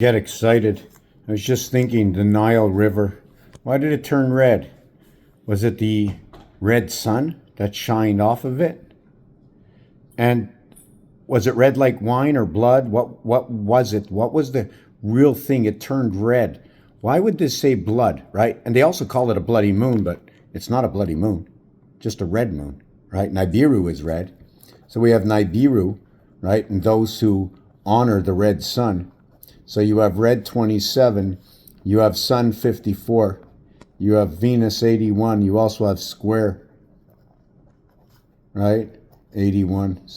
Get excited. I was just thinking the Nile River. Why did it turn red? Was it the red sun that shined off of it? And was it red like wine or blood? What was it? What was the real thing? It turned red. Why would this say blood, right? And they also call it a bloody moon, but it's not a bloody moon, just a red moon, right? Nibiru is red. So we have Nibiru, right? And those who honor the red sun. So you have red 27, you have sun 54, you have Venus 81, you also have square, right? 81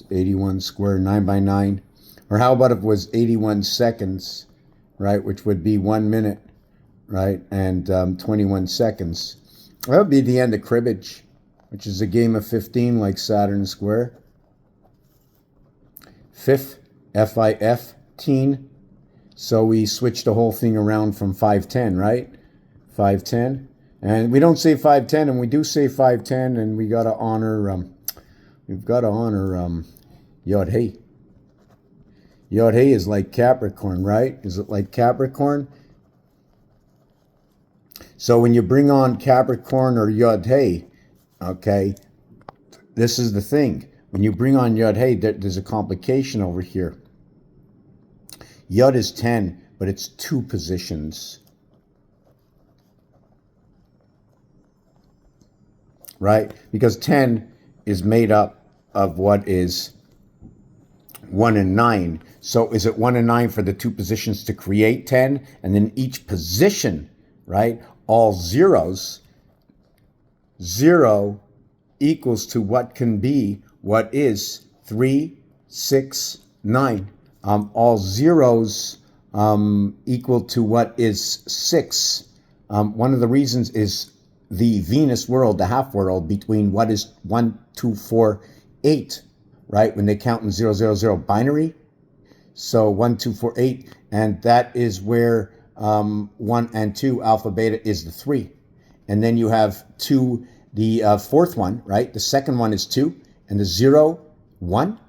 square, 9 by 9. Or how about if it was 81 seconds, right? Which would be 1 minute, right? And 21 seconds. That would be the end of cribbage, which is a game of 15 like Saturn square. Fifth, F-I-F, teen. So we switched the whole thing around from 510, right? 510. And we don't say 510, and we do say 510, and we got to honor, Yod Hey. Yod Hey is like Capricorn, right? Is it like Capricorn? So when you bring on Capricorn or Yod Hey, okay, this is the thing. When you bring on Yod Hey, there's a complication over here. Yod is 10, but it's 2 positions. Right? Because 10 is made up of what is 1 and 9. So is it 1 and 9 for the 2 positions to create 10? And then each position, right? All zeros. 0 equals to what can be what is 3, 6, 9. All zeros equal to what is 6. One of the reasons is the Venus world, the half world, between what is 1, 2, 4, 8, right? When they count in 0, 0, 0 binary. So 1, 2, 4, 8. And that is where 1 and 2, alpha, beta, is the 3. And then you have 2, the fourth one, right? The second one is 2. And the 0, 1,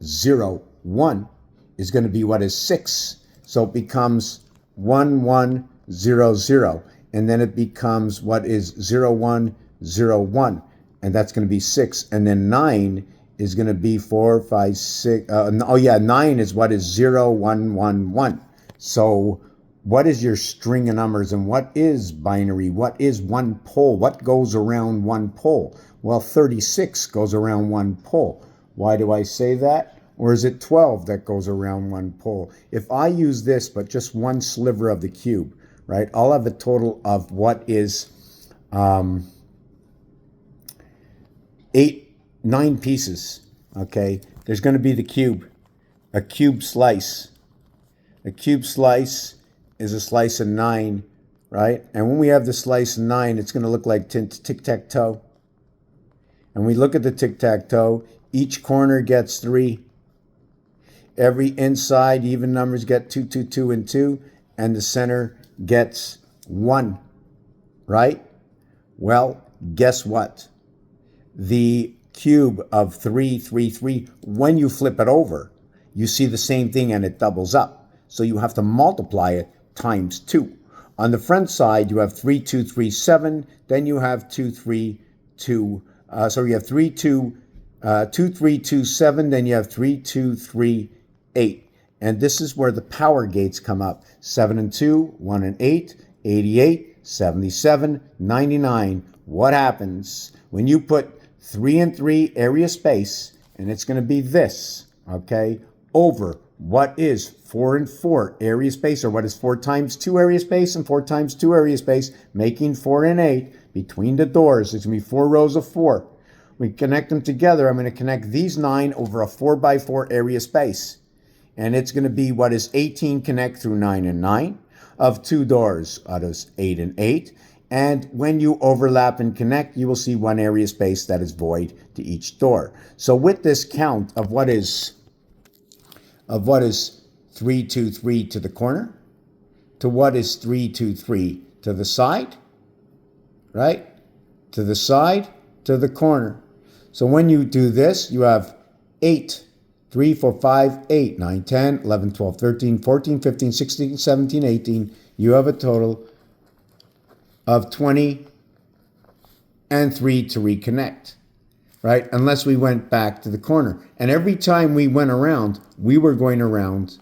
0, 1 is going to be what is 6. So it becomes 1, 1, 0, 0. And then it becomes what is 0, 1, 0, 1. And that's going to be 6. And then 9 is going to be 4, 5, 6. 9 is what is 0, 1, 1, 1. So what is your string of numbers, and what is binary? What is one pole? What goes around one pole? Well, 36 goes around one pole. Why do I say that? Or is it 12 that goes around one pole? If I use this, but just one sliver of the cube, right, I'll have a total of what is 9 pieces, okay? There's going to be the cube, a cube slice. A cube slice is a slice of 9, right? And when we have the slice of 9, it's going to look like tic-tac-toe. And we look at the tic-tac-toe, each corner gets 3. Every inside even numbers get 2, 2, 2, and 2, and the center gets 1, right? Well, guess what? The cube of 3, 3, 3, when you flip it over, you see the same thing and it doubles up. So you have to multiply it times 2. On the front side, you have 3, 2, 3, 7. Then you have 2, 3, 2. So you have 3, 2, 2, 3, 2, 7. Then you have 3, 2, 3, 8. And this is where the power gates come up. 7 and 2, 1 and 8, 88, 77, 99. What happens when you put 3 and 3 area space, and it's going to be this, okay, over what is 4 and 4 area space, or what is 4 times 2 area space and 4 times 2 area space, making 4 and 8 between the doors. It's going to be 4 rows of 4. We connect them together. I'm going to connect these 9 over a 4 by 4 area space. And it's going to be what is 18 connect through 9 and 9 of 2 doors out of 8 and 8. And when you overlap and connect, you will see 1 area space that is void to each door. So with this count of what is 3, 2, 3 to the corner, to what is 3, 2, 3 to the side, right? To the side, to the corner. So when you do this, you have 8 3, 4, 5, 8, 9, 10, 11, 12, 13, 14, 15, 16, 17, 18. You have a total of 20 and 3 to reconnect, right? Unless we went back to the corner. And every time we went around, we were going around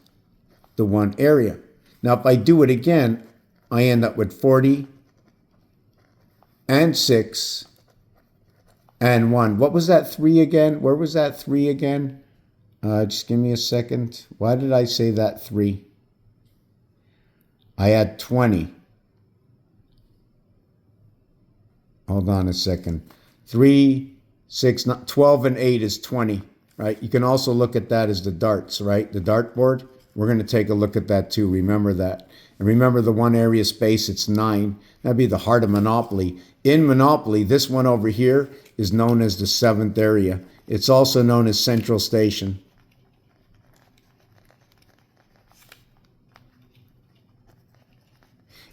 the one area. Now, if I do it again, I end up with 40 and 6 and 1. What was that 3 again? Where was that 3 again? Just give me a second. Why did I say that 3? I had 20. Hold on a second. 3, 6, 12, and 8 is 20, right? You can also look at that as the darts, right? The dartboard. We're going to take a look at that too. Remember that. And remember the one area space, it's 9. That'd be the heart of Monopoly. In Monopoly, this one over here is known as the 7th area. It's also known as Central Station.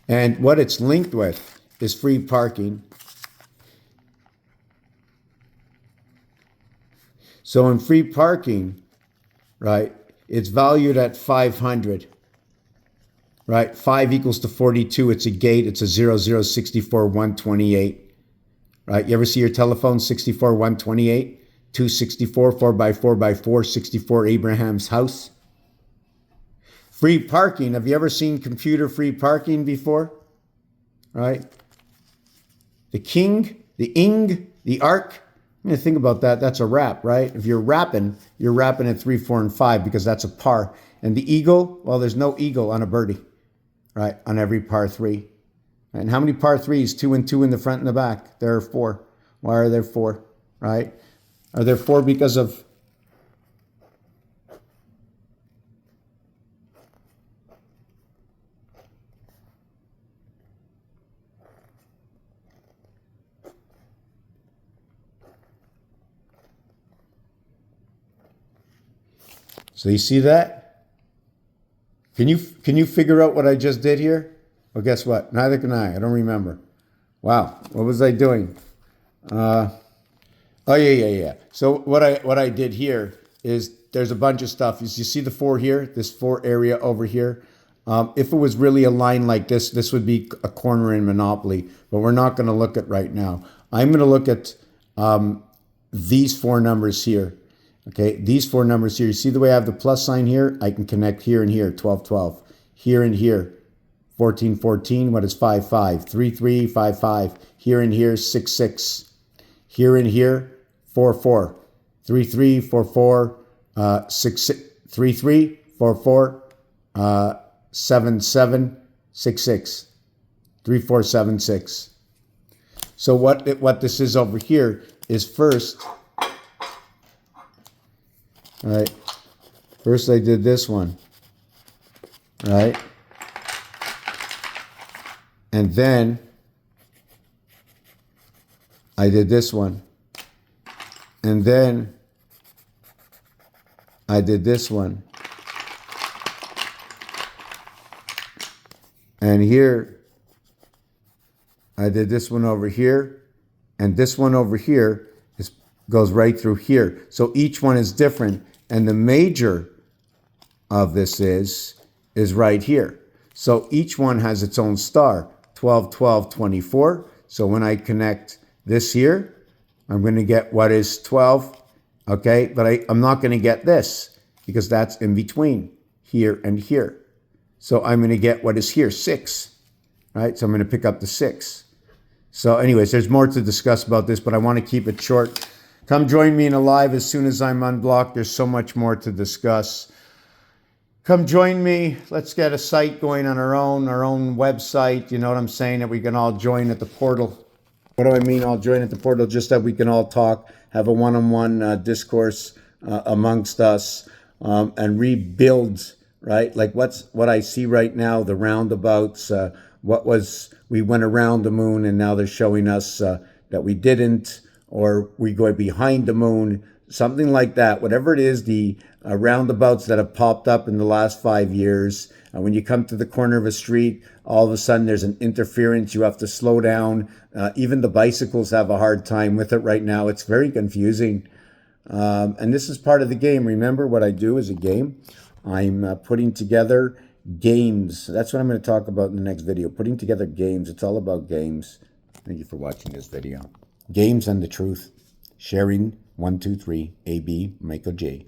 And what it's linked with is free parking. So in free parking, right, it's valued at 500, right? 5 equals to 42. It's a gate. It's a 0064128, right? You ever see your telephone 64128? 264, 4x4x4, 64 Abraham's house. Free parking. Have you ever seen computer free parking before? Right? The king, the ing, the arc. I mean, think about that. That's a rap, right? If you're rapping at 3, 4, and 5 because that's a par. And the eagle, well, there's no eagle on a birdie, right? On every par 3. And how many par 3s? 2 and 2 in the front and the back. There are 4. Why are there 4, right? Are there 4 because of... So you see that? Can you figure out what I just did here? Well, guess what? Neither can I. I don't remember. Wow, what was I doing? Oh yeah. So what I did here is there's a bunch of stuff. You see the 4 here, this 4 area over here. If it was really a line like this, this would be a corner in Monopoly, but we're not going to look at right now. I'm going to look at these 4 numbers here. Okay, these 4 numbers here. You see the way I have the plus sign here? I can connect here and here, 12, 12. Here and here, 14, 14. What is 5, 5? 3, 3, 5, 5. Here and here, 6, 6. Here and here, 4, 4. 3, 3, 4, 4. 6, 6. 3, 3, 4, 4. 7, 7. 6, 6. 3, 4, 7, 6. So what this is over here is first... All right. First I did this one. Right? And then I did this one. And then I did this one. And here I did this one over here. And this one over here goes right through here. So each one is different. And the major of this is right here. So each one has its own star. 12, 12, 24. So when I connect this here, I'm going to get what is 12. Okay, but I'm not going to get this because that's in between here and here. So I'm going to get what is here, 6. Right? So I'm going to pick up the 6. So anyways, there's more to discuss about this, but I want to keep it short. Come join me in a live as soon as I'm unblocked. There's so much more to discuss. Come join me. Let's get a site going on our own website. You know what I'm saying? That we can all join at the portal. What do I mean all join at the portal? Just that we can all talk, have a one-on-one discourse amongst us and rebuild, right? Like what I see right now, the roundabouts, we went around the moon and now they're showing us that we didn't. Or we go behind the moon, something like that. Whatever it is, the roundabouts that have popped up in the last 5 years. When you come to the corner of a street, all of a sudden there's an interference. You have to slow down. Even the bicycles have a hard time with it right now. It's very confusing. And this is part of the game. Remember, what I do is a game. I'm putting together games. That's what I'm going to talk about in the next video. Putting together games. It's all about games. Thank you for watching this video. Games and the truth. Sharing 1, 2, 3. AB, Michael J.